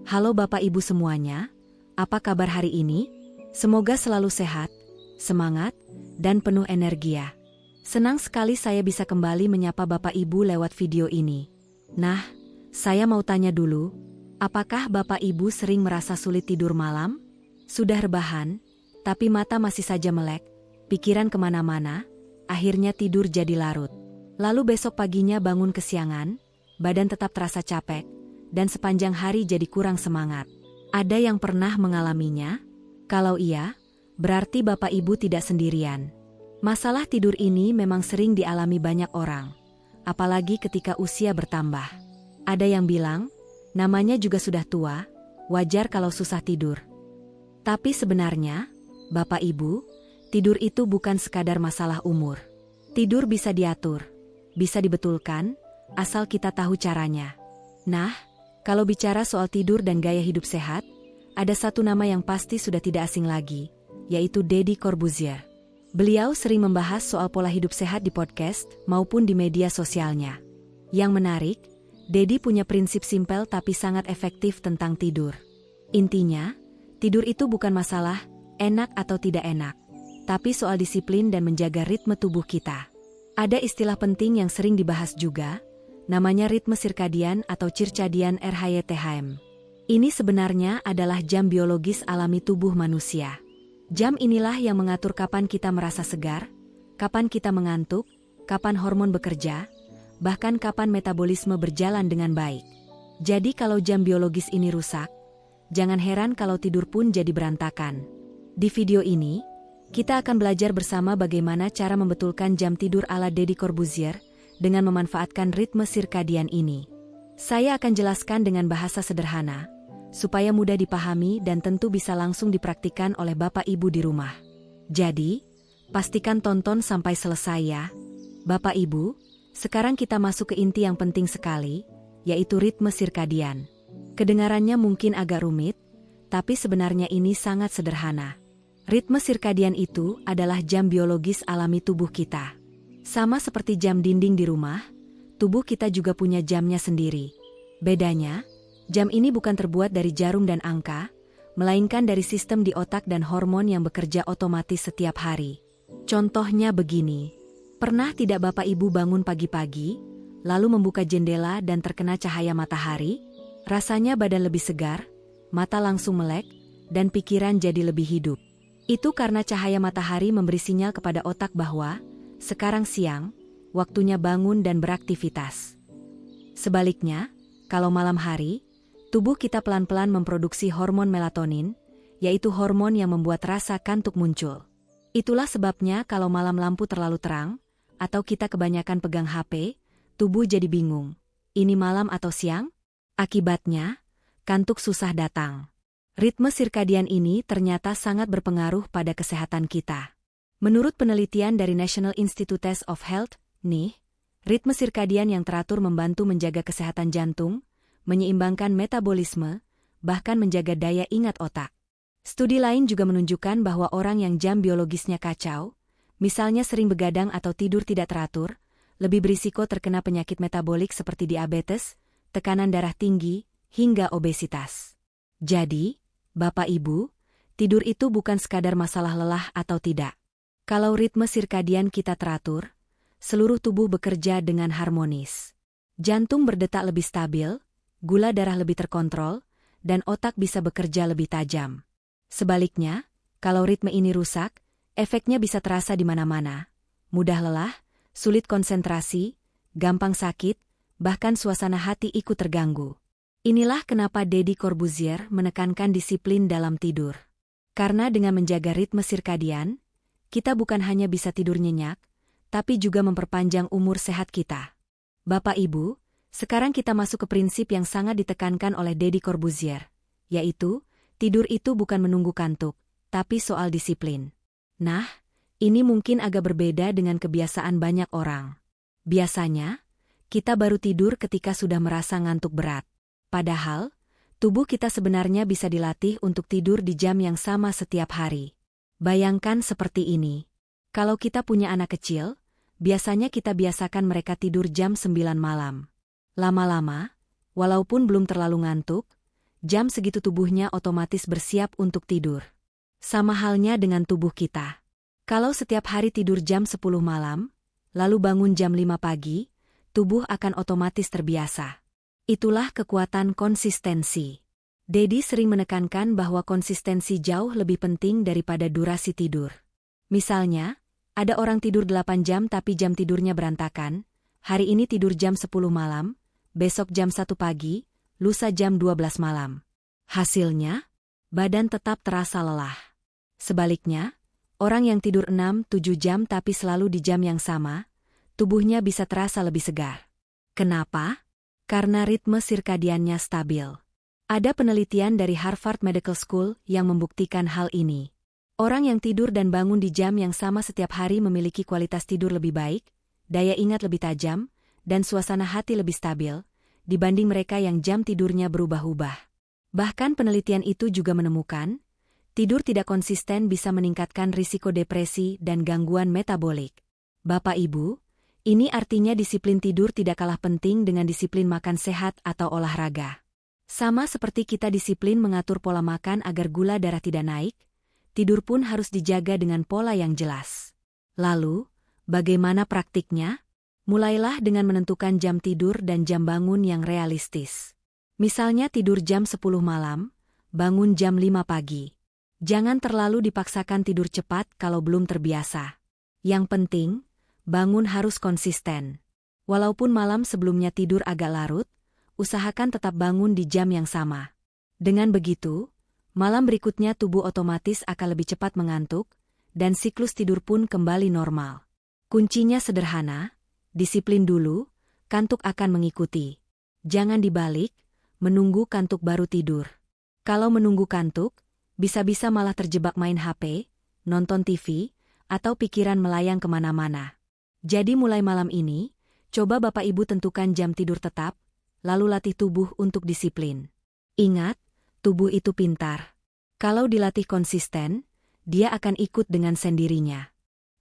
Halo Bapak Ibu semuanya, apa kabar hari ini? Semoga selalu sehat, semangat, dan penuh energi ya. Senang sekali saya bisa kembali menyapa Bapak Ibu lewat video ini. Nah, saya mau tanya dulu, apakah Bapak Ibu sering merasa sulit tidur malam? Sudah rebahan, tapi mata masih saja melek, pikiran kemana-mana, akhirnya tidur jadi larut. Lalu besok paginya bangun kesiangan, badan tetap terasa capek, dan sepanjang hari jadi kurang semangat. Ada yang pernah mengalaminya? Kalau iya, berarti Bapak Ibu tidak sendirian. Masalah tidur ini memang sering dialami banyak orang, apalagi ketika usia bertambah. Ada yang bilang, namanya juga sudah tua, wajar kalau susah tidur. Tapi sebenarnya, Bapak Ibu, tidur itu bukan sekadar masalah umur. Tidur bisa diatur, bisa dibetulkan, asal kita tahu caranya. Nah, kalau bicara soal tidur dan gaya hidup sehat, ada satu nama yang pasti sudah tidak asing lagi, yaitu Deddy Corbuzier. Beliau sering membahas soal pola hidup sehat di podcast maupun di media sosialnya. Yang menarik, Deddy punya prinsip simpel tapi sangat efektif tentang tidur. Intinya, tidur itu bukan masalah enak atau tidak enak, tapi soal disiplin dan menjaga ritme tubuh kita. Ada istilah penting yang sering dibahas juga, namanya ritme sirkadian atau circadian rhythm. Ini sebenarnya adalah jam biologis alami tubuh manusia. Jam inilah yang mengatur kapan kita merasa segar, kapan kita mengantuk, kapan hormon bekerja, bahkan kapan metabolisme berjalan dengan baik. Jadi kalau jam biologis ini rusak, jangan heran kalau tidur pun jadi berantakan. Di video ini, kita akan belajar bersama bagaimana cara membetulkan jam tidur ala Deddy Corbuzier dengan memanfaatkan ritme sirkadian ini. Saya akan jelaskan dengan bahasa sederhana, supaya mudah dipahami dan tentu bisa langsung dipraktikkan oleh Bapak Ibu di rumah. Jadi, pastikan tonton sampai selesai ya. Bapak Ibu, sekarang kita masuk ke inti yang penting sekali, yaitu ritme sirkadian. Kedengarannya mungkin agak rumit, tapi sebenarnya ini sangat sederhana. Ritme sirkadian itu adalah jam biologis alami tubuh kita. Sama seperti jam dinding di rumah, tubuh kita juga punya jamnya sendiri. Bedanya, jam ini bukan terbuat dari jarum dan angka, melainkan dari sistem di otak dan hormon yang bekerja otomatis setiap hari. Contohnya begini, pernah tidak Bapak Ibu bangun pagi-pagi, lalu membuka jendela dan terkena cahaya matahari? Rasanya badan lebih segar, mata langsung melek, dan pikiran jadi lebih hidup. Itu karena cahaya matahari memberi sinyal kepada otak bahwa sekarang siang, waktunya bangun dan beraktivitas. Sebaliknya, kalau malam hari, tubuh kita pelan-pelan memproduksi hormon melatonin, yaitu hormon yang membuat rasa kantuk muncul. Itulah sebabnya kalau malam lampu terlalu terang, atau kita kebanyakan pegang HP, tubuh jadi bingung. Ini malam atau siang? Akibatnya, kantuk susah datang. Ritme sirkadian ini ternyata sangat berpengaruh pada kesehatan kita. Menurut penelitian dari National Institutes of Health, NIH, ritme sirkadian yang teratur membantu menjaga kesehatan jantung, menyeimbangkan metabolisme, bahkan menjaga daya ingat otak. Studi lain juga menunjukkan bahwa orang yang jam biologisnya kacau, misalnya sering begadang atau tidur tidak teratur, lebih berisiko terkena penyakit metabolik seperti diabetes, tekanan darah tinggi, hingga obesitas. Jadi, Bapak Ibu, tidur itu bukan sekadar masalah lelah atau tidak. Kalau ritme sirkadian kita teratur, seluruh tubuh bekerja dengan harmonis. Jantung berdetak lebih stabil, gula darah lebih terkontrol, dan otak bisa bekerja lebih tajam. Sebaliknya, kalau ritme ini rusak, efeknya bisa terasa di mana-mana. Mudah lelah, sulit konsentrasi, gampang sakit, bahkan suasana hati ikut terganggu. Inilah kenapa Deddy Corbuzier menekankan disiplin dalam tidur. Karena dengan menjaga ritme sirkadian, kita bukan hanya bisa tidur nyenyak, tapi juga memperpanjang umur sehat kita. Bapak Ibu, sekarang kita masuk ke prinsip yang sangat ditekankan oleh Deddy Corbuzier, yaitu, tidur itu bukan menunggu kantuk, tapi soal disiplin. Nah, ini mungkin agak berbeda dengan kebiasaan banyak orang. Biasanya, kita baru tidur ketika sudah merasa ngantuk berat. Padahal, tubuh kita sebenarnya bisa dilatih untuk tidur di jam yang sama setiap hari. Bayangkan seperti ini. Kalau kita punya anak kecil, biasanya kita biasakan mereka tidur jam 9 malam. Lama-lama, walaupun belum terlalu ngantuk, jam segitu tubuhnya otomatis bersiap untuk tidur. Sama halnya dengan tubuh kita. Kalau setiap hari tidur jam 10 malam, lalu bangun jam 5 pagi, tubuh akan otomatis terbiasa. Itulah kekuatan konsistensi. Dedi sering menekankan bahwa konsistensi jauh lebih penting daripada durasi tidur. Misalnya, ada orang tidur 8 jam tapi jam tidurnya berantakan, hari ini tidur jam 10 malam, besok jam 1 pagi, lusa jam 12 malam. Hasilnya, badan tetap terasa lelah. Sebaliknya, orang yang tidur 6-7 jam tapi selalu di jam yang sama, tubuhnya bisa terasa lebih segar. Kenapa? Karena ritme sirkadiannya stabil. Ada penelitian dari Harvard Medical School yang membuktikan hal ini. Orang yang tidur dan bangun di jam yang sama setiap hari memiliki kualitas tidur lebih baik, daya ingat lebih tajam, dan suasana hati lebih stabil, dibanding mereka yang jam tidurnya berubah-ubah. Bahkan penelitian itu juga menemukan, tidur tidak konsisten bisa meningkatkan risiko depresi dan gangguan metabolik. Bapak Ibu, ini artinya disiplin tidur tidak kalah penting dengan disiplin makan sehat atau olahraga. Sama seperti kita disiplin mengatur pola makan agar gula darah tidak naik, tidur pun harus dijaga dengan pola yang jelas. Lalu, bagaimana praktiknya? Mulailah dengan menentukan jam tidur dan jam bangun yang realistis. Misalnya tidur jam 10 malam, bangun jam 5 pagi. Jangan terlalu dipaksakan tidur cepat kalau belum terbiasa. Yang penting, bangun harus konsisten. Walaupun malam sebelumnya tidur agak larut, usahakan tetap bangun di jam yang sama. Dengan begitu, malam berikutnya tubuh otomatis akan lebih cepat mengantuk, dan siklus tidur pun kembali normal. Kuncinya sederhana, disiplin dulu, kantuk akan mengikuti. Jangan dibalik, menunggu kantuk baru tidur. Kalau menunggu kantuk, bisa-bisa malah terjebak main HP, nonton TV, atau pikiran melayang kemana-mana. Jadi mulai malam ini, coba Bapak Ibu tentukan jam tidur tetap, lalu latih tubuh untuk disiplin. Ingat, tubuh itu pintar. Kalau dilatih konsisten, dia akan ikut dengan sendirinya.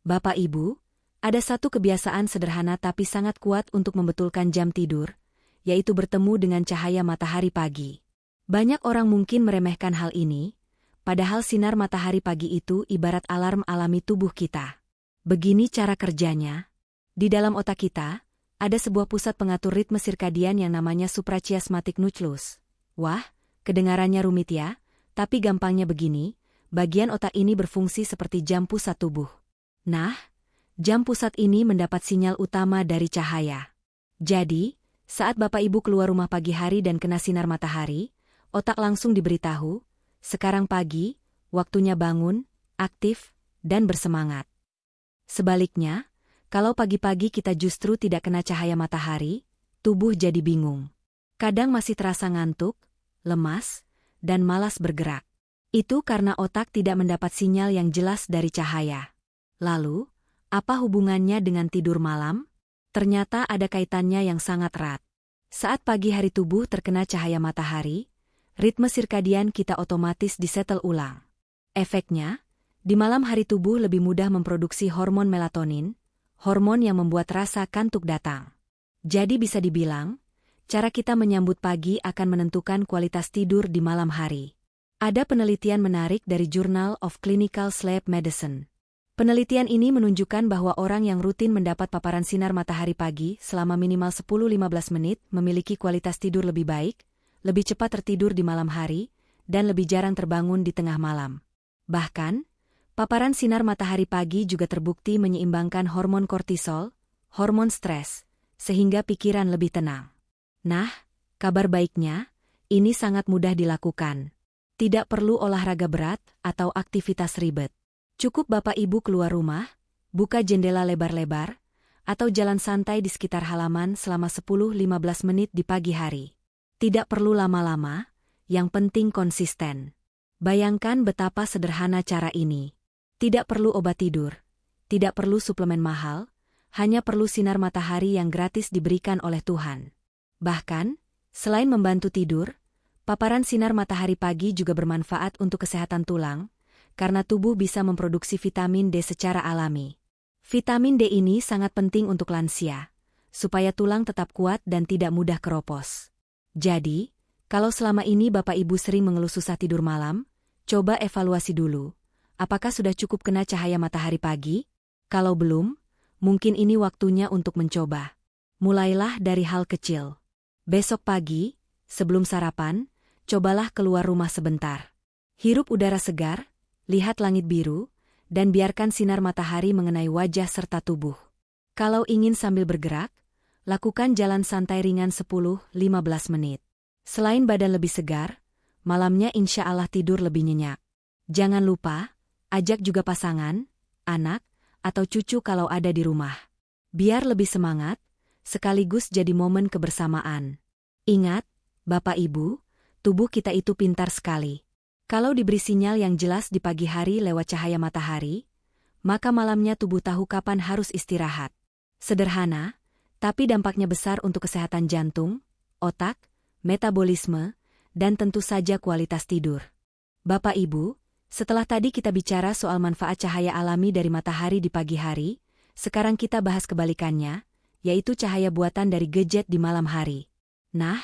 Bapak Ibu, ada satu kebiasaan sederhana tapi sangat kuat untuk membetulkan jam tidur, yaitu bertemu dengan cahaya matahari pagi. Banyak orang mungkin meremehkan hal ini, padahal sinar matahari pagi itu ibarat alarm alami tubuh kita. Begini cara kerjanya. Di dalam otak kita, ada sebuah pusat pengatur ritme sirkadian yang namanya suprachiasmatic nucleus. Wah, kedengarannya rumit ya, tapi gampangnya begini, bagian otak ini berfungsi seperti jam pusat tubuh. Nah, jam pusat ini mendapat sinyal utama dari cahaya. Jadi, saat Bapak Ibu keluar rumah pagi hari dan kena sinar matahari, otak langsung diberitahu, sekarang pagi, waktunya bangun, aktif, dan bersemangat. Sebaliknya, kalau pagi-pagi kita justru tidak kena cahaya matahari, tubuh jadi bingung. Kadang masih terasa ngantuk, lemas, dan malas bergerak. Itu karena otak tidak mendapat sinyal yang jelas dari cahaya. Lalu, apa hubungannya dengan tidur malam? Ternyata ada kaitannya yang sangat erat. Saat pagi hari tubuh terkena cahaya matahari, ritme sirkadian kita otomatis disetel ulang. Efeknya, di malam hari tubuh lebih mudah memproduksi hormon melatonin, hormon yang membuat rasa kantuk datang. Jadi bisa dibilang, cara kita menyambut pagi akan menentukan kualitas tidur di malam hari. Ada penelitian menarik dari Journal of Clinical Sleep Medicine. Penelitian ini menunjukkan bahwa orang yang rutin mendapat paparan sinar matahari pagi selama minimal 10-15 menit memiliki kualitas tidur lebih baik, lebih cepat tertidur di malam hari, dan lebih jarang terbangun di tengah malam. Bahkan, paparan sinar matahari pagi juga terbukti menyeimbangkan hormon kortisol, hormon stres, sehingga pikiran lebih tenang. Nah, kabar baiknya, ini sangat mudah dilakukan. Tidak perlu olahraga berat atau aktivitas ribet. Cukup Bapak Ibu keluar rumah, buka jendela lebar-lebar, atau jalan santai di sekitar halaman selama 10-15 menit di pagi hari. Tidak perlu lama-lama, yang penting konsisten. Bayangkan betapa sederhana cara ini. Tidak perlu obat tidur, tidak perlu suplemen mahal, hanya perlu sinar matahari yang gratis diberikan oleh Tuhan. Bahkan, selain membantu tidur, paparan sinar matahari pagi juga bermanfaat untuk kesehatan tulang, karena tubuh bisa memproduksi vitamin D secara alami. Vitamin D ini sangat penting untuk lansia, supaya tulang tetap kuat dan tidak mudah keropos. Jadi, Kalau selama ini Bapak Ibu sering mengeluh susah tidur malam, coba evaluasi dulu. Apakah sudah cukup kena cahaya matahari pagi? Kalau belum, mungkin ini waktunya untuk mencoba. Mulailah dari hal kecil. Besok pagi, sebelum sarapan, cobalah keluar rumah sebentar. Hirup udara segar, lihat langit biru, dan biarkan sinar matahari mengenai wajah serta tubuh. Kalau ingin sambil bergerak, lakukan jalan santai ringan 10-15 menit. Selain badan lebih segar, malamnya insya Allah tidur lebih nyenyak. Jangan lupa, ajak juga pasangan, anak, atau cucu kalau ada di rumah. Biar lebih semangat, sekaligus jadi momen kebersamaan. Ingat, Bapak Ibu, tubuh kita itu pintar sekali. Kalau diberi sinyal yang jelas di pagi hari lewat cahaya matahari, maka malamnya tubuh tahu kapan harus istirahat. Sederhana, tapi dampaknya besar untuk kesehatan jantung, otak, metabolisme, dan tentu saja kualitas tidur. Bapak Ibu, setelah tadi kita bicara soal manfaat cahaya alami dari matahari di pagi hari, sekarang kita bahas kebalikannya, yaitu cahaya buatan dari gadget di malam hari. Nah,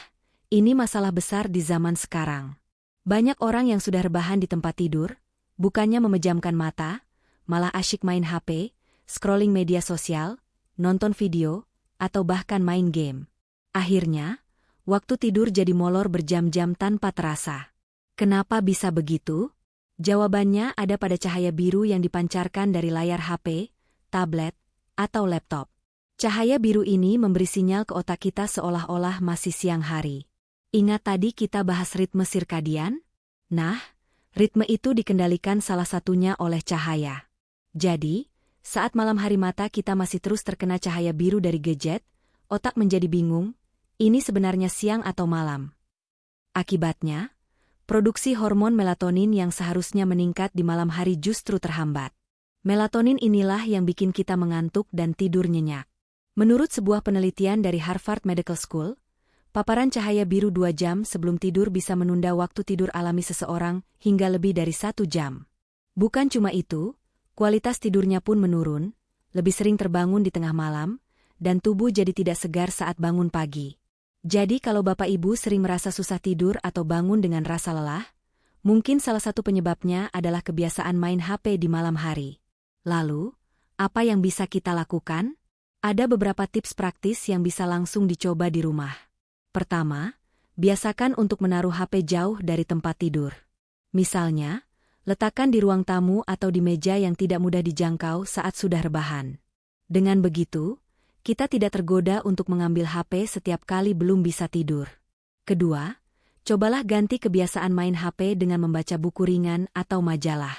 ini masalah besar di zaman sekarang. Banyak orang yang sudah rebahan di tempat tidur, bukannya memejamkan mata, malah asyik main HP, scrolling media sosial, nonton video, atau bahkan main game. Akhirnya, waktu tidur jadi molor berjam-jam tanpa terasa. Kenapa bisa begitu? Jawabannya ada pada cahaya biru yang dipancarkan dari layar HP, tablet, atau laptop. Cahaya biru ini memberi sinyal ke otak kita seolah-olah masih siang hari. Ingat tadi kita bahas ritme sirkadian? Nah, ritme itu dikendalikan salah satunya oleh cahaya. Jadi, saat malam hari mata kita masih terus terkena cahaya biru dari gadget, otak menjadi bingung, ini sebenarnya siang atau malam. Akibatnya, produksi hormon melatonin yang seharusnya meningkat di malam hari justru terhambat. Melatonin inilah yang bikin kita mengantuk dan tidur nyenyak. Menurut sebuah penelitian dari Harvard Medical School, paparan cahaya biru 2 jam sebelum tidur bisa menunda waktu tidur alami seseorang hingga lebih dari 1 jam. Bukan cuma itu, kualitas tidurnya pun menurun, lebih sering terbangun di tengah malam, dan tubuh jadi tidak segar saat bangun pagi. Jadi kalau Bapak Ibu sering merasa susah tidur atau bangun dengan rasa lelah, mungkin salah satu penyebabnya adalah kebiasaan main HP di malam hari. Lalu, apa yang bisa kita lakukan? Ada beberapa tips praktis yang bisa langsung dicoba di rumah. Pertama, biasakan untuk menaruh HP jauh dari tempat tidur. Misalnya, letakkan di ruang tamu atau di meja yang tidak mudah dijangkau saat sudah rebahan. Dengan begitu, kita tidak tergoda untuk mengambil HP setiap kali belum bisa tidur. Kedua, cobalah ganti kebiasaan main HP dengan membaca buku ringan atau majalah.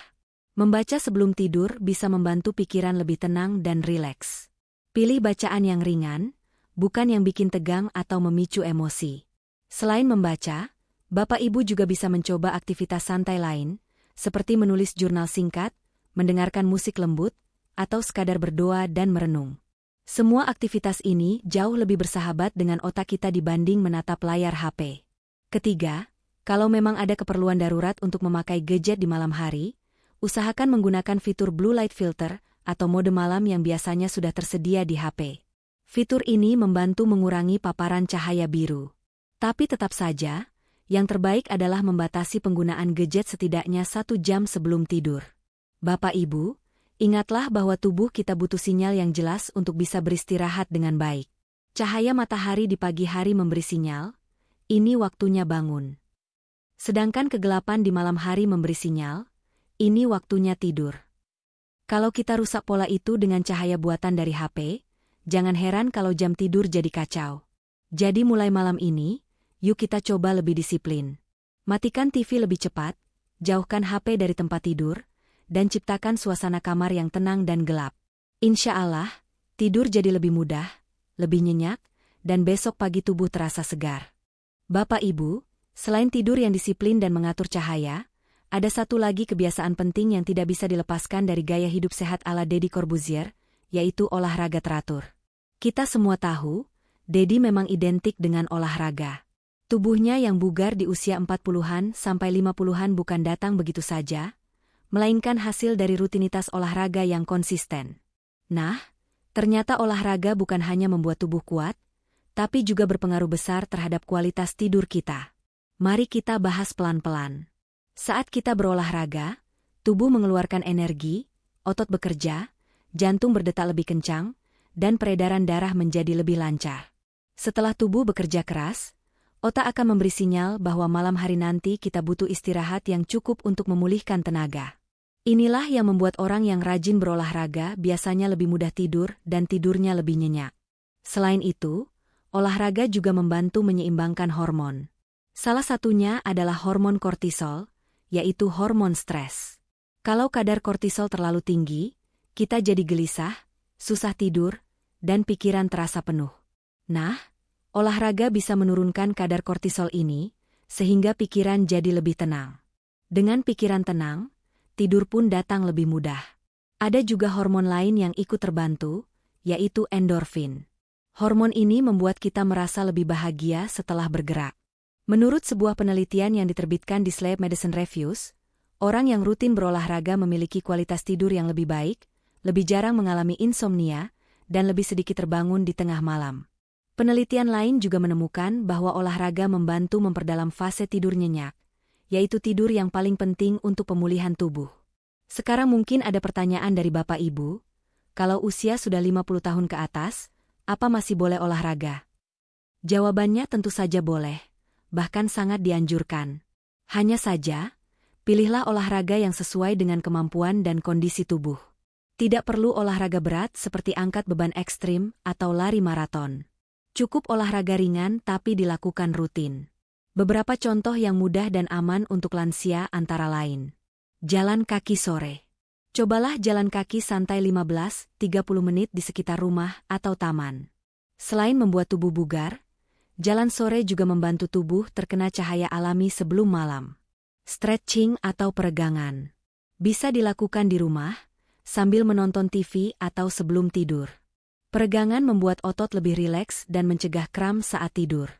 Membaca sebelum tidur bisa membantu pikiran lebih tenang dan rileks. Pilih bacaan yang ringan, bukan yang bikin tegang atau memicu emosi. Selain membaca, Bapak Ibu juga bisa mencoba aktivitas santai lain, seperti menulis jurnal singkat, mendengarkan musik lembut, atau sekadar berdoa dan merenung. Semua aktivitas ini jauh lebih bersahabat dengan otak kita dibanding menatap layar HP. Ketiga, kalau memang ada keperluan darurat untuk memakai gadget di malam hari, usahakan menggunakan fitur Blue Light Filter atau mode malam yang biasanya sudah tersedia di HP. Fitur ini membantu mengurangi paparan cahaya biru. Tapi tetap saja, yang terbaik adalah membatasi penggunaan gadget setidaknya 1 jam sebelum tidur. Bapak Ibu, ingatlah bahwa tubuh kita butuh sinyal yang jelas untuk bisa beristirahat dengan baik. Cahaya matahari di pagi hari memberi sinyal, ini waktunya bangun. Sedangkan kegelapan di malam hari memberi sinyal, ini waktunya tidur. Kalau kita rusak pola itu dengan cahaya buatan dari HP, jangan heran kalau jam tidur jadi kacau. Jadi mulai malam ini, yuk kita coba lebih disiplin. Matikan TV lebih cepat, jauhkan HP dari tempat tidur, dan ciptakan suasana kamar yang tenang dan gelap. Insya Allah, tidur jadi lebih mudah, lebih nyenyak, dan besok pagi tubuh terasa segar. Bapak Ibu, selain tidur yang disiplin dan mengatur cahaya, ada satu lagi kebiasaan penting yang tidak bisa dilepaskan dari gaya hidup sehat ala Deddy Corbuzier, yaitu olahraga teratur. Kita semua tahu, Deddy memang identik dengan olahraga. Tubuhnya yang bugar di usia 40-an sampai 50-an bukan datang begitu saja, melainkan hasil dari rutinitas olahraga yang konsisten. Nah, ternyata olahraga bukan hanya membuat tubuh kuat, tapi juga berpengaruh besar terhadap kualitas tidur kita. Mari kita bahas pelan-pelan. Saat kita berolahraga, tubuh mengeluarkan energi, otot bekerja, jantung berdetak lebih kencang, dan peredaran darah menjadi lebih lancar. Setelah tubuh bekerja keras, otak akan memberi sinyal bahwa malam hari nanti kita butuh istirahat yang cukup untuk memulihkan tenaga. Inilah yang membuat orang yang rajin berolahraga biasanya lebih mudah tidur dan tidurnya lebih nyenyak. Selain itu, olahraga juga membantu menyeimbangkan hormon. Salah satunya adalah hormon kortisol, yaitu hormon stres. Kalau kadar kortisol terlalu tinggi, kita jadi gelisah, susah tidur, dan pikiran terasa penuh. Nah, olahraga bisa menurunkan kadar kortisol ini, sehingga pikiran jadi lebih tenang. Dengan pikiran tenang, tidur pun datang lebih mudah. Ada juga hormon lain yang ikut terbantu, yaitu endorfin. Hormon ini membuat kita merasa lebih bahagia setelah bergerak. Menurut sebuah penelitian yang diterbitkan di Sleep Medicine Reviews, orang yang rutin berolahraga memiliki kualitas tidur yang lebih baik, lebih jarang mengalami insomnia, dan lebih sedikit terbangun di tengah malam. Penelitian lain juga menemukan bahwa olahraga membantu memperdalam fase tidur nyenyak, yaitu tidur yang paling penting untuk pemulihan tubuh. Sekarang mungkin ada pertanyaan dari Bapak Ibu, kalau usia sudah 50 tahun ke atas, apa masih boleh olahraga? Jawabannya tentu saja boleh, bahkan sangat dianjurkan. Hanya saja, pilihlah olahraga yang sesuai dengan kemampuan dan kondisi tubuh. Tidak perlu olahraga berat seperti angkat beban ekstrim atau lari maraton. Cukup olahraga ringan tapi dilakukan rutin. Beberapa contoh yang mudah dan aman untuk lansia antara lain. Jalan kaki sore. Cobalah jalan kaki santai 15-30 menit di sekitar rumah atau taman. Selain membuat tubuh bugar, jalan sore juga membantu tubuh terkena cahaya alami sebelum malam. Stretching atau peregangan. Bisa dilakukan di rumah, sambil menonton TV atau sebelum tidur. Peregangan membuat otot lebih rileks dan mencegah kram saat tidur.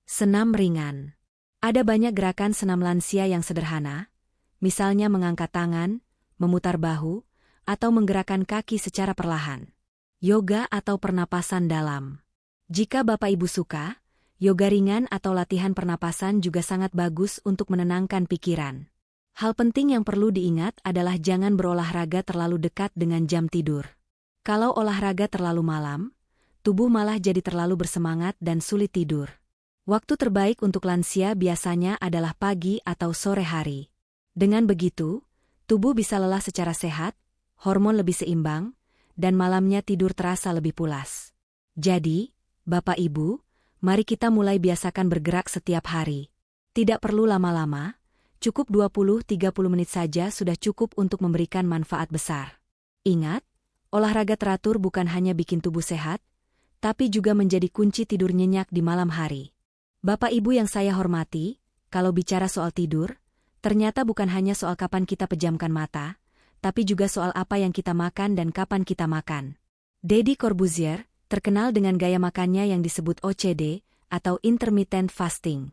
Senam ringan. Ada banyak gerakan senam lansia yang sederhana, misalnya mengangkat tangan, memutar bahu, atau menggerakkan kaki secara perlahan. Yoga atau pernapasan dalam. Jika Bapak Ibu suka, yoga ringan atau latihan pernapasan juga sangat bagus untuk menenangkan pikiran. Hal penting yang perlu diingat adalah jangan berolahraga terlalu dekat dengan jam tidur. Kalau olahraga terlalu malam, tubuh malah jadi terlalu bersemangat dan sulit tidur. Waktu terbaik untuk lansia biasanya adalah pagi atau sore hari. Dengan begitu, tubuh bisa lelah secara sehat, hormon lebih seimbang, dan malamnya tidur terasa lebih pulas. Jadi, Bapak Ibu, mari kita mulai biasakan bergerak setiap hari. Tidak perlu lama-lama, cukup 20-30 menit saja sudah cukup untuk memberikan manfaat besar. Ingat, olahraga teratur bukan hanya bikin tubuh sehat, tapi juga menjadi kunci tidur nyenyak di malam hari. Bapak Ibu yang saya hormati, kalau bicara soal tidur, ternyata bukan hanya soal kapan kita pejamkan mata, tapi juga soal apa yang kita makan dan kapan kita makan. Deddy Corbuzier terkenal dengan gaya makannya yang disebut OCD atau intermittent fasting.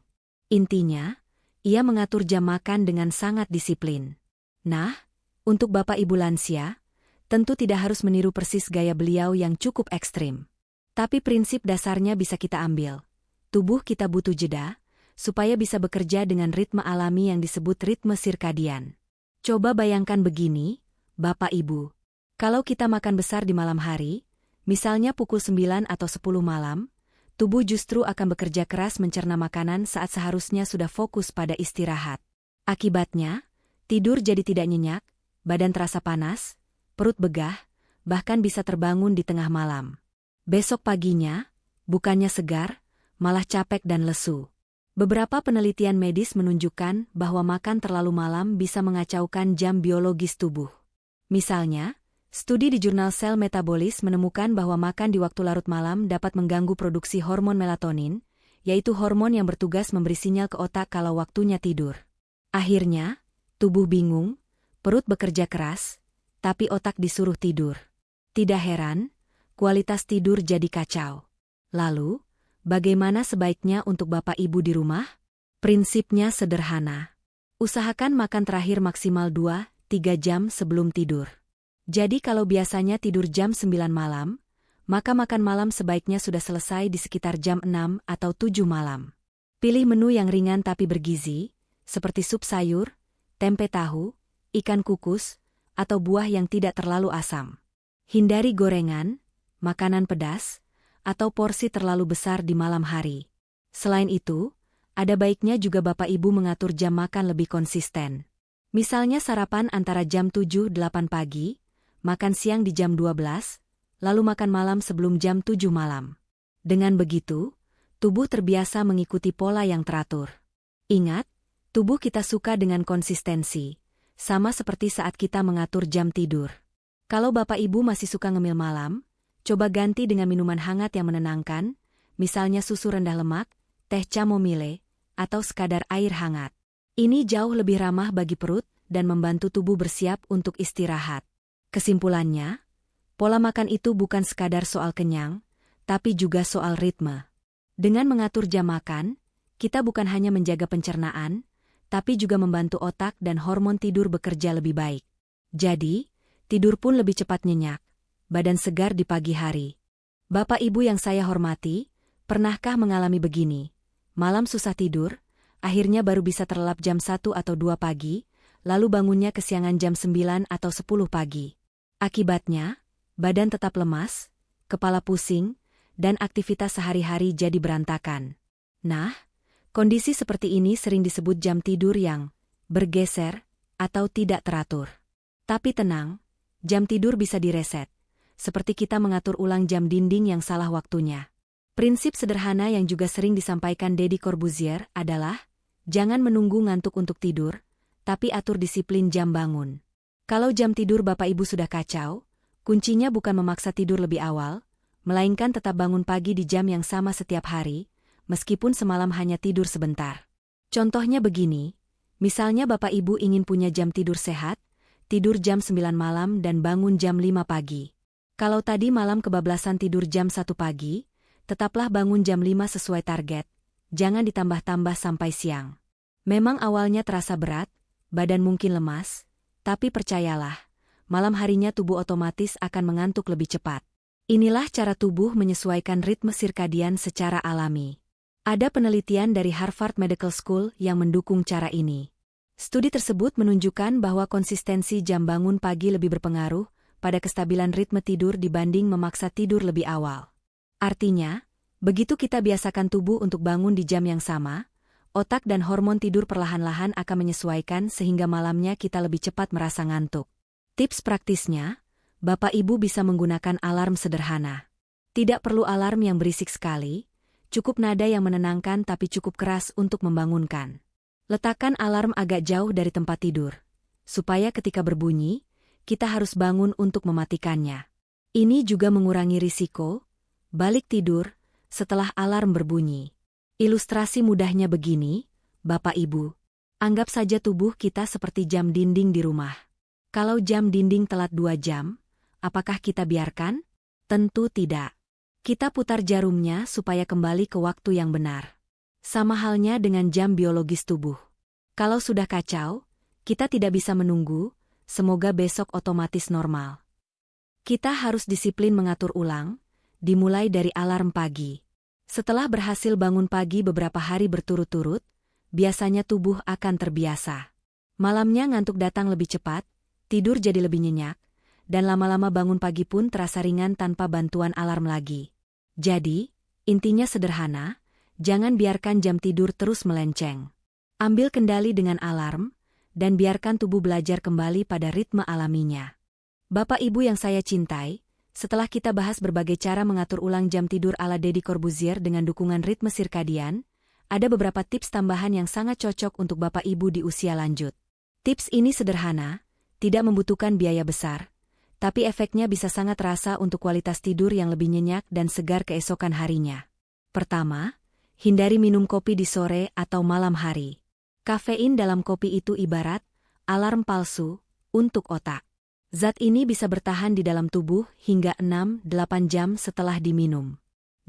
Intinya, ia mengatur jam makan dengan sangat disiplin. Nah, untuk Bapak Ibu lansia, tentu tidak harus meniru persis gaya beliau yang cukup ekstrim. Tapi prinsip dasarnya bisa kita ambil. Tubuh kita butuh jeda, supaya bisa bekerja dengan ritme alami yang disebut ritme sirkadian. Coba bayangkan begini, Bapak Ibu. Kalau kita makan besar di malam hari, misalnya pukul 9 atau 10 malam, tubuh justru akan bekerja keras mencerna makanan saat seharusnya sudah fokus pada istirahat. Akibatnya, tidur jadi tidak nyenyak, badan terasa panas, perut begah, bahkan bisa terbangun di tengah malam. Besok paginya, bukannya segar, malah capek dan lesu. Beberapa penelitian medis menunjukkan bahwa makan terlalu malam bisa mengacaukan jam biologis tubuh. Misalnya, studi di jurnal Cell Metabolism menemukan bahwa makan di waktu larut malam dapat mengganggu produksi hormon melatonin, yaitu hormon yang bertugas memberi sinyal ke otak kalau waktunya tidur. Akhirnya, tubuh bingung, perut bekerja keras, tapi otak disuruh tidur. Tidak heran, kualitas tidur jadi kacau. Lalu, bagaimana sebaiknya untuk Bapak Ibu di rumah? Prinsipnya sederhana. Usahakan makan terakhir maksimal 2-3 jam sebelum tidur. Jadi kalau biasanya tidur jam 9 malam, maka makan malam sebaiknya sudah selesai di sekitar jam 6 atau 7 malam. Pilih menu yang ringan tapi bergizi, seperti sup sayur, tempe tahu, ikan kukus, atau buah yang tidak terlalu asam. Hindari gorengan, makanan pedas, atau porsi terlalu besar di malam hari. Selain itu, ada baiknya juga Bapak Ibu mengatur jam makan lebih konsisten. Misalnya sarapan antara jam 7-8 pagi, makan siang di jam 12, lalu makan malam sebelum jam 7 malam. Dengan begitu, tubuh terbiasa mengikuti pola yang teratur. Ingat, tubuh kita suka dengan konsistensi, sama seperti saat kita mengatur jam tidur. Kalau Bapak Ibu masih suka ngemil malam, coba ganti dengan minuman hangat yang menenangkan, misalnya susu rendah lemak, teh chamomile, atau sekadar air hangat. Ini jauh lebih ramah bagi perut dan membantu tubuh bersiap untuk istirahat. Kesimpulannya, pola makan itu bukan sekadar soal kenyang, tapi juga soal ritme. Dengan mengatur jam makan, kita bukan hanya menjaga pencernaan, tapi juga membantu otak dan hormon tidur bekerja lebih baik. Jadi, tidur pun lebih cepat nyenyak, badan segar di pagi hari. Bapak Ibu yang saya hormati, pernahkah mengalami begini? Malam susah tidur, akhirnya baru bisa terlelap jam 1 atau 2 pagi, lalu bangunnya kesiangan jam 9 atau 10 pagi. Akibatnya, badan tetap lemas, kepala pusing, dan aktivitas sehari-hari jadi berantakan. Nah, kondisi seperti ini sering disebut jam tidur yang bergeser atau tidak teratur. Tapi tenang, jam tidur bisa direset, seperti kita mengatur ulang jam dinding yang salah waktunya. Prinsip sederhana yang juga sering disampaikan Deddy Corbuzier adalah, jangan menunggu ngantuk untuk tidur, tapi atur disiplin jam bangun. Kalau jam tidur Bapak Ibu sudah kacau, kuncinya bukan memaksa tidur lebih awal, melainkan tetap bangun pagi di jam yang sama setiap hari, meskipun semalam hanya tidur sebentar. Contohnya begini, misalnya Bapak Ibu ingin punya jam tidur sehat, tidur jam 9 malam dan bangun jam 5 pagi. Kalau tadi malam kebablasan tidur jam 1 pagi, tetaplah bangun jam 5 sesuai target, jangan ditambah-tambah sampai siang. Memang awalnya terasa berat, badan mungkin lemas, tapi percayalah, malam harinya tubuh otomatis akan mengantuk lebih cepat. Inilah cara tubuh menyesuaikan ritme sirkadian secara alami. Ada penelitian dari Harvard Medical School yang mendukung cara ini. Studi tersebut menunjukkan bahwa konsistensi jam bangun pagi lebih berpengaruh pada kestabilan ritme tidur dibanding memaksa tidur lebih awal. Artinya, begitu kita biasakan tubuh untuk bangun di jam yang sama, otak dan hormon tidur perlahan-lahan akan menyesuaikan sehingga malamnya kita lebih cepat merasa ngantuk. Tips praktisnya, Bapak Ibu bisa menggunakan alarm sederhana. Tidak perlu alarm yang berisik sekali, cukup nada yang menenangkan tapi cukup keras untuk membangunkan. Letakkan alarm agak jauh dari tempat tidur, supaya ketika berbunyi, kita harus bangun untuk mematikannya. Ini juga mengurangi risiko balik tidur setelah alarm berbunyi. Ilustrasi mudahnya begini, Bapak Ibu. Anggap saja tubuh kita seperti jam dinding di rumah. Kalau jam dinding telat 2 jam, apakah kita biarkan? Tentu tidak. Kita putar jarumnya supaya kembali ke waktu yang benar. Sama halnya dengan jam biologis tubuh. Kalau sudah kacau, kita tidak bisa menunggu, semoga besok otomatis normal. Kita harus disiplin mengatur ulang, dimulai dari alarm pagi. Setelah berhasil bangun pagi beberapa hari berturut-turut, biasanya tubuh akan terbiasa. Malamnya ngantuk datang lebih cepat, tidur jadi lebih nyenyak, dan lama-lama bangun pagi pun terasa ringan tanpa bantuan alarm lagi. Jadi, intinya sederhana, jangan biarkan jam tidur terus melenceng. Ambil kendali dengan alarm, dan biarkan tubuh belajar kembali pada ritme alaminya. Bapak Ibu yang saya cintai, setelah kita bahas berbagai cara mengatur ulang jam tidur ala Deddy Corbuzier dengan dukungan ritme sirkadian, ada beberapa tips tambahan yang sangat cocok untuk Bapak Ibu di usia lanjut. Tips ini sederhana, tidak membutuhkan biaya besar, tapi efeknya bisa sangat terasa untuk kualitas tidur yang lebih nyenyak dan segar keesokan harinya. Pertama, hindari minum kopi di sore atau malam hari. Kafein dalam kopi itu ibarat alarm palsu untuk otak. Zat ini bisa bertahan di dalam tubuh hingga 6-8 jam setelah diminum.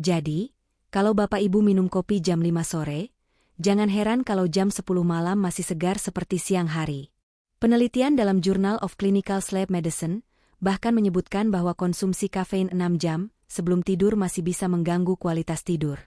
Jadi, kalau Bapak Ibu minum kopi jam 5 sore, jangan heran kalau jam 10 malam masih segar seperti siang hari. Penelitian dalam Journal of Clinical Sleep Medicine bahkan menyebutkan bahwa konsumsi kafein 6 jam sebelum tidur masih bisa mengganggu kualitas tidur.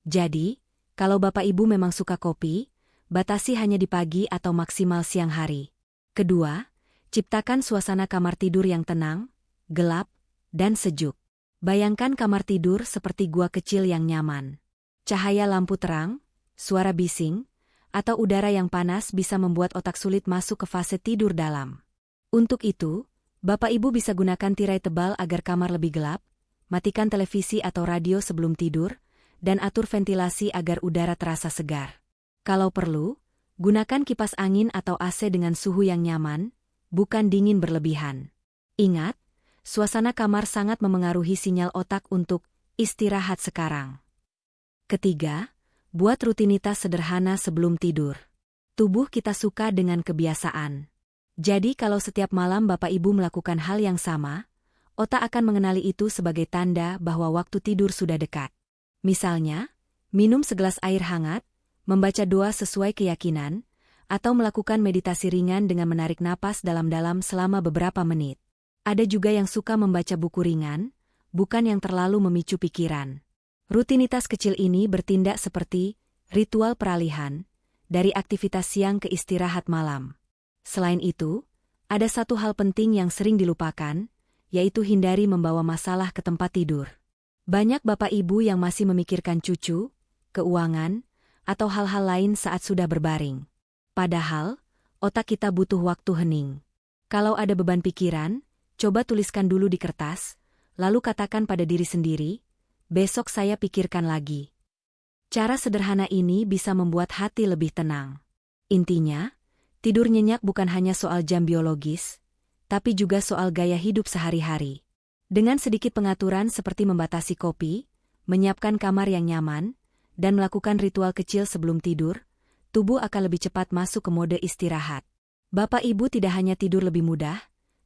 Jadi, Kalau Bapak Ibu memang suka kopi, batasi hanya di pagi atau maksimal siang hari. Kedua, ciptakan suasana kamar tidur yang tenang, gelap, dan sejuk. Bayangkan kamar tidur seperti gua kecil yang nyaman. Cahaya lampu terang, suara bising, atau udara yang panas bisa membuat otak sulit masuk ke fase tidur dalam. Untuk itu, Bapak Ibu bisa gunakan tirai tebal agar kamar lebih gelap, matikan televisi atau radio sebelum tidur, dan atur ventilasi agar udara terasa segar. Kalau perlu, gunakan kipas angin atau AC dengan suhu yang nyaman, bukan dingin berlebihan. Ingat, suasana kamar sangat memengaruhi sinyal otak untuk istirahat sekarang. Ketiga, buat rutinitas sederhana sebelum tidur. Tubuh kita suka dengan kebiasaan. Jadi kalau setiap malam Bapak Ibu melakukan hal yang sama, otak akan mengenali itu sebagai tanda bahwa waktu tidur sudah dekat. Misalnya, minum segelas air hangat, membaca doa sesuai keyakinan, atau melakukan meditasi ringan dengan menarik napas dalam-dalam selama beberapa menit. Ada juga yang suka membaca buku ringan, bukan yang terlalu memicu pikiran. Rutinitas kecil ini bertindak seperti ritual peralihan dari aktivitas siang ke istirahat malam. Selain itu, ada satu hal penting yang sering dilupakan, yaitu hindari membawa masalah ke tempat tidur. Banyak Bapak Ibu yang masih memikirkan cucu, keuangan, atau hal-hal lain saat sudah berbaring. Padahal, otak kita butuh waktu hening. Kalau ada beban pikiran, coba tuliskan dulu di kertas, lalu katakan pada diri sendiri, besok saya pikirkan lagi. Cara sederhana ini bisa membuat hati lebih tenang. Intinya, tidur nyenyak bukan hanya soal jam biologis, tapi juga soal gaya hidup sehari-hari. Dengan sedikit pengaturan seperti membatasi kopi, menyiapkan kamar yang nyaman, dan melakukan ritual kecil sebelum tidur, tubuh akan lebih cepat masuk ke mode istirahat. Bapak Ibu tidak hanya tidur lebih mudah,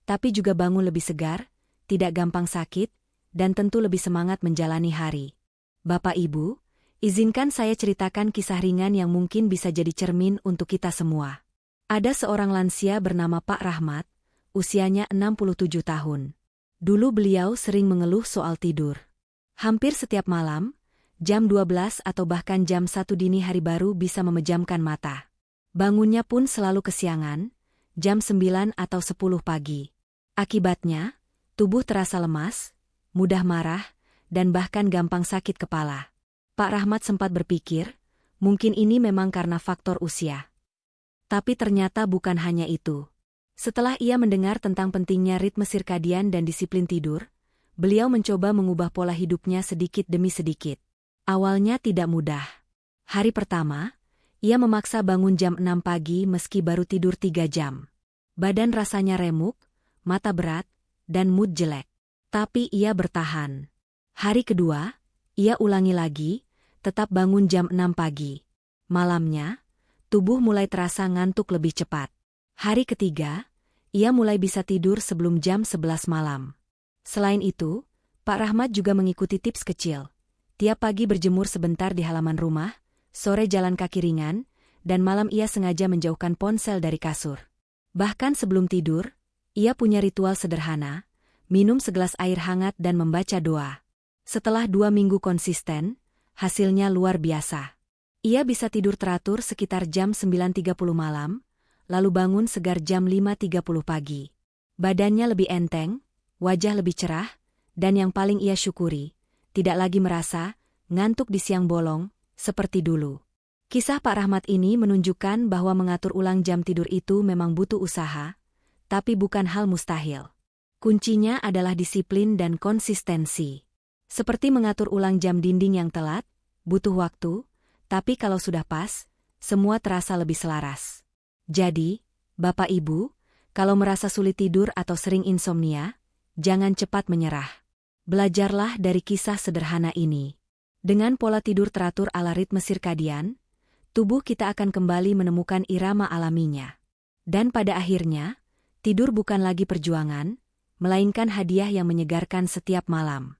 tapi juga bangun lebih segar, tidak gampang sakit, dan tentu lebih semangat menjalani hari. Bapak Ibu, izinkan saya ceritakan kisah ringan yang mungkin bisa jadi cermin untuk kita semua. Ada seorang lansia bernama Pak Rahmat, usianya 67 tahun. Dulu beliau sering mengeluh soal tidur. Hampir setiap malam, jam 12 atau bahkan jam 1 dini hari baru bisa memejamkan mata. Bangunnya pun selalu kesiangan, jam 9 atau 10 pagi. Akibatnya, tubuh terasa lemas, mudah marah, dan bahkan gampang sakit kepala. Pak Rahmat sempat berpikir, mungkin ini memang karena faktor usia. Tapi ternyata bukan hanya itu. Setelah ia mendengar tentang pentingnya ritme sirkadian dan disiplin tidur, beliau mencoba mengubah pola hidupnya sedikit demi sedikit. Awalnya tidak mudah. Hari pertama, ia memaksa bangun jam 6 pagi meski baru tidur 3 jam. Badan rasanya remuk, mata berat, dan mood jelek. Tapi ia bertahan. Hari kedua, ia ulangi lagi, tetap bangun jam 6 pagi. Malamnya, tubuh mulai terasa ngantuk lebih cepat. Hari ketiga, ia mulai bisa tidur sebelum jam 11 malam. Selain itu, Pak Rahmat juga mengikuti tips kecil. Tiap pagi berjemur sebentar di halaman rumah, sore jalan kaki ringan, dan malam ia sengaja menjauhkan ponsel dari kasur. Bahkan sebelum tidur, ia punya ritual sederhana, minum segelas air hangat dan membaca doa. Setelah 2 minggu konsisten, hasilnya luar biasa. Ia bisa tidur teratur sekitar jam 9.30 malam, lalu bangun segar jam 5.30 pagi. Badannya lebih enteng, wajah lebih cerah, dan yang paling ia syukuri, tidak lagi merasa ngantuk di siang bolong, seperti dulu. Kisah Pak Rahmat ini menunjukkan bahwa mengatur ulang jam tidur itu memang butuh usaha, tapi bukan hal mustahil. Kuncinya adalah disiplin dan konsistensi. Seperti mengatur ulang jam dinding yang telat, butuh waktu, tapi kalau sudah pas, semua terasa lebih selaras. Jadi, Bapak Ibu, kalau merasa sulit tidur atau sering insomnia, jangan cepat menyerah. Belajarlah dari kisah sederhana ini. Dengan pola tidur teratur ala ritme sirkadian, tubuh kita akan kembali menemukan irama alaminya. Dan pada akhirnya, tidur bukan lagi perjuangan, melainkan hadiah yang menyegarkan setiap malam.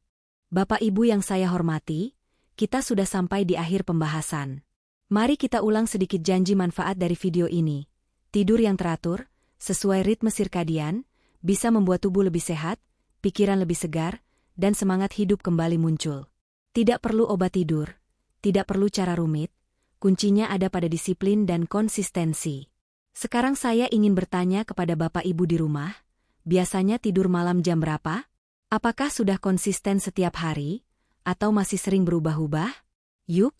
Bapak Ibu yang saya hormati, kita sudah sampai di akhir pembahasan. Mari kita ulang sedikit janji manfaat dari video ini. Tidur yang teratur, sesuai ritme sirkadian, bisa membuat tubuh lebih sehat, pikiran lebih segar, dan semangat hidup kembali muncul. Tidak perlu obat tidur, tidak perlu cara rumit, kuncinya ada pada disiplin dan konsistensi. Sekarang saya ingin bertanya kepada Bapak Ibu di rumah, biasanya tidur malam jam berapa? Apakah sudah konsisten setiap hari, atau masih sering berubah-ubah? Yuk,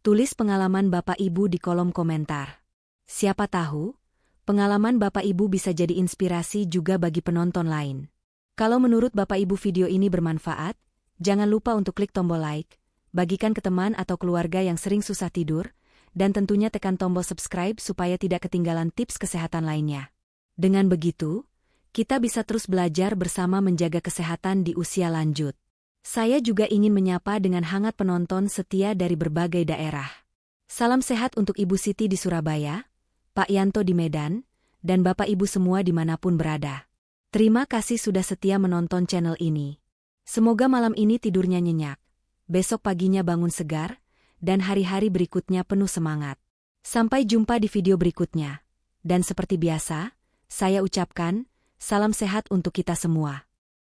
tulis pengalaman Bapak Ibu di kolom komentar. Siapa tahu, pengalaman Bapak Ibu bisa jadi inspirasi juga bagi penonton lain. Kalau menurut Bapak Ibu video ini bermanfaat, jangan lupa untuk klik tombol like, bagikan ke teman atau keluarga yang sering susah tidur, dan tentunya tekan tombol subscribe supaya tidak ketinggalan tips kesehatan lainnya. Dengan begitu, kita bisa terus belajar bersama menjaga kesehatan di usia lanjut. Saya juga ingin menyapa dengan hangat penonton setia dari berbagai daerah. Salam sehat untuk Ibu Siti di Surabaya, Pak Yanto di Medan, dan Bapak Ibu semua dimanapun berada. Terima kasih sudah setia menonton channel ini. Semoga malam ini tidurnya nyenyak, besok paginya bangun segar, dan hari-hari berikutnya penuh semangat. Sampai jumpa di video berikutnya. Dan seperti biasa, saya ucapkan, salam sehat untuk kita semua.